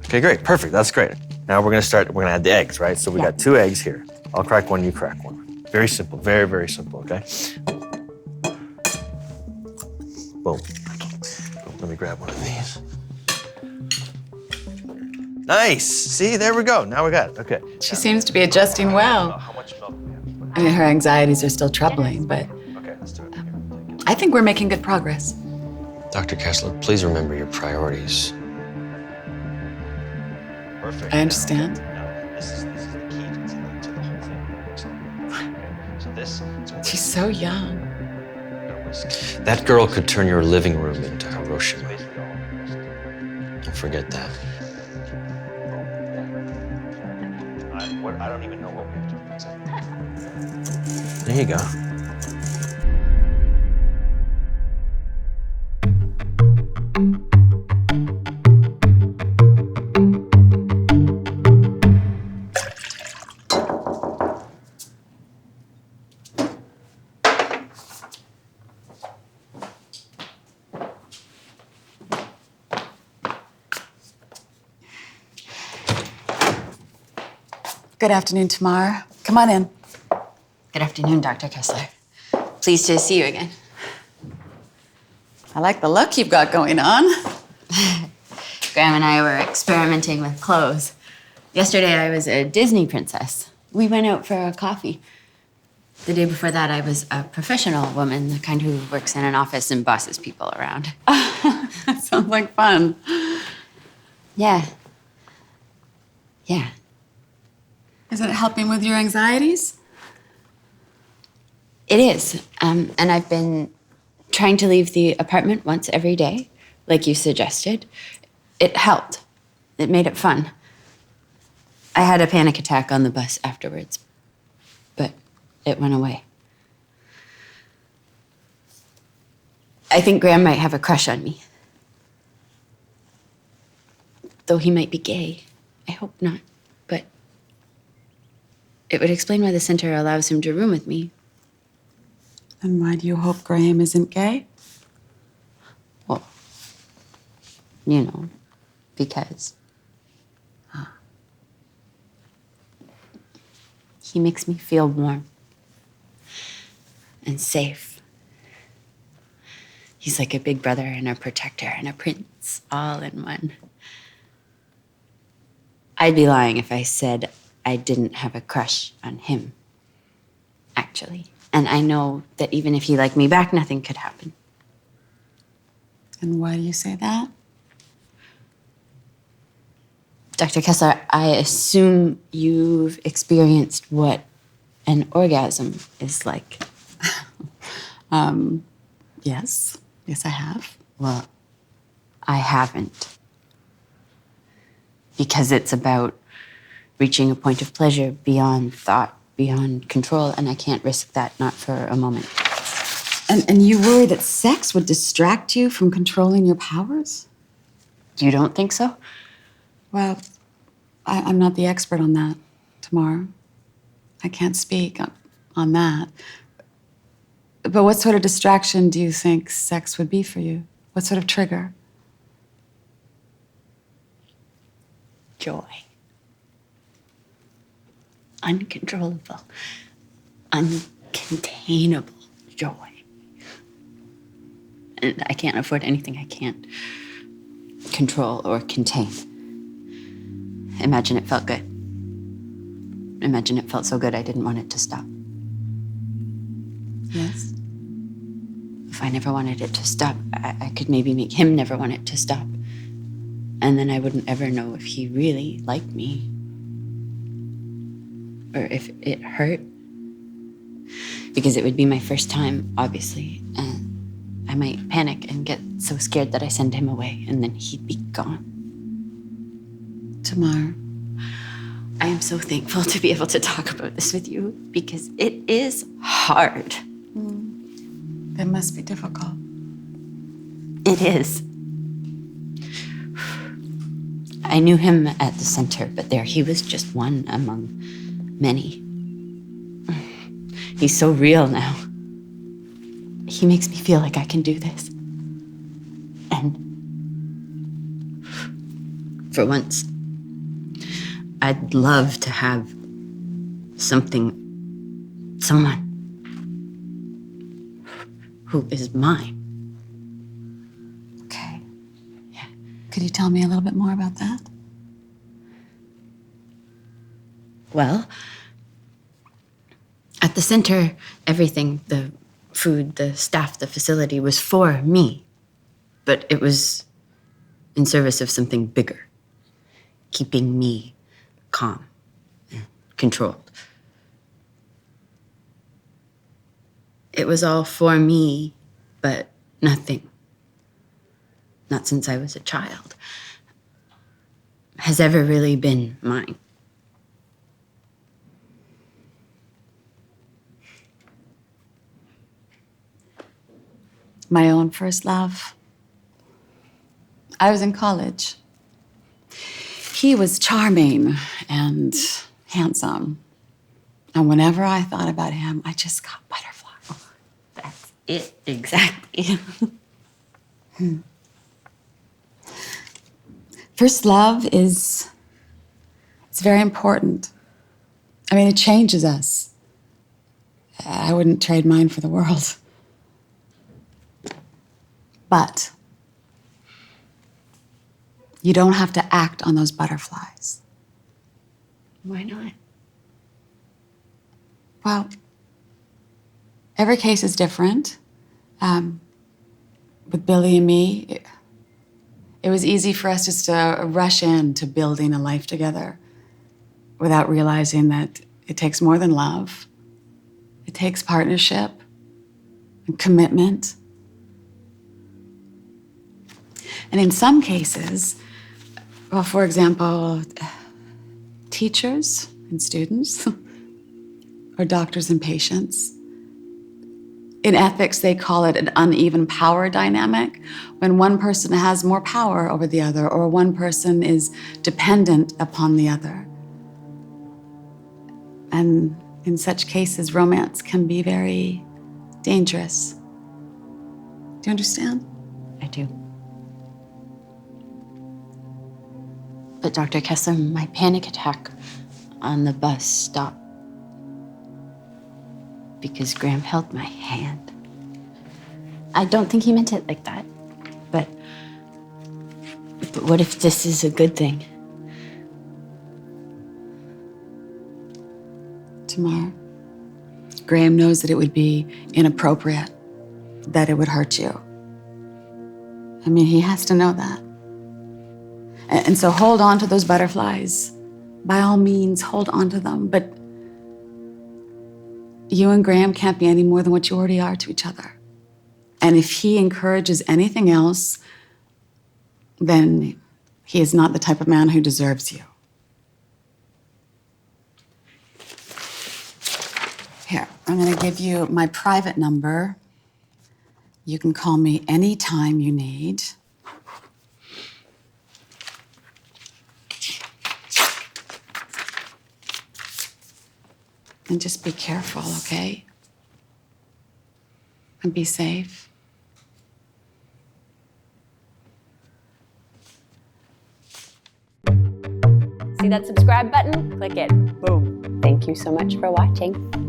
Okay, great, perfect, that's great. Now we're gonna add the eggs, right? So we got 2 eggs here. I'll crack one, you crack one. Very simple, very, very simple, okay? Boom. Let me grab one of these. Nice, see, there we go, now we got it, okay. She seems to be adjusting well. How much milk do we have? I mean, her anxieties are still troubling, but Okay, let's do it. Here, take it. I think we're making good progress. Dr. Kessler, please remember your priorities. Perfect. I understand. Now, this is the key to the whole thing. Excellent. Okay, so this is She's so young. That girl could turn your living room into Hiroshima. Don't forget that. I don't even know what we have to do. There you go. Good afternoon, Tamar. Come on in. Good afternoon, Dr. Kessler. Pleased to see you again. I like the look you've got going on. Graham and I were experimenting with clothes. Yesterday, I was a Disney princess. We went out for a coffee. The day before that, I was a professional woman, the kind who works in an office and bosses people around. That sounds like fun. Yeah. Yeah. Is it helping with your anxieties? It is. And I've been trying to leave the apartment once every day, like you suggested. It helped. It made it fun. I had a panic attack on the bus afterwards, but it went away. I think Graham might have a crush on me. Though he might be gay. I hope not, but it would explain why the center allows him to room with me. And why do you hope Graham isn't gay? Well, you know, because he makes me feel warm and safe. He's like a big brother and a protector and a prince all in one. I'd be lying if I said I didn't have a crush on him, actually. And I know that even if he liked me back, nothing could happen. And why do you say that? Dr. Kessler, I assume you've experienced what an orgasm is like. Yes. Yes, I have. Well, I haven't. Because it's about reaching a point of pleasure beyond thought, beyond control, and I can't risk that, not for a moment. And you worry that sex would distract you from controlling your powers? You don't think so? Well, I'm not the expert on that, Tamar. I can't speak on that. But what sort of distraction do you think sex would be for you? What sort of trigger? Joy. Uncontrollable, uncontainable joy. And I can't afford anything I can't control or contain. Imagine it felt good. Imagine it felt so good I didn't want it to stop. Yes. If I never wanted it to stop, I could maybe make him never want it to stop. And then I wouldn't ever know if he really liked me. Or if it hurt. Because it would be my first time, obviously. And I might panic and get so scared that I send him away, and then he'd be gone. Tamar. I am so thankful to be able to talk about this with you, because it is hard. It must be difficult. It is. I knew him at the center, but there he was just one among many. He's so real now. He makes me feel like I can do this. And For once, I'd love to have someone who is mine. Okay. Yeah. Could you tell me a little bit more about that? Well, at the center, everything, the food, the staff, the facility was for me. But it was in service of something bigger, keeping me calm and controlled. It was all for me, but nothing, not since I was a child, has ever really been mine. My own first love. I was in college. He was charming and handsome. And whenever I thought about him, I just got butterflies. That's it, exactly. First love it's very important. I mean, it changes us. I wouldn't trade mine for the world. But you don't have to act on those butterflies. Why not? Well, every case is different. With Billy and me, it was easy for us just to rush into building a life together without realizing that it takes more than love. It takes partnership and commitment. And in some cases, well, for example, teachers and students, or doctors and patients. In ethics, they call it an uneven power dynamic, when one person has more power over the other, or one person is dependent upon the other. And in such cases, romance can be very dangerous. Do you understand? I do. But Dr. Kessler, my panic attack on the bus stopped because Graham held my hand. I don't think he meant it like that, but what if this is a good thing? Tamar, Graham knows that it would be inappropriate, that it would hurt you. I mean, he has to know that. And so hold on to those butterflies. By all means, hold on to them. But you and Graham can't be any more than what you already are to each other. And if he encourages anything else, then he is not the type of man who deserves you. Here, I'm going to give you my private number. You can call me anytime you need. And just be careful, okay? And be safe. See that subscribe button? Click it. Boom. Thank you so much for watching.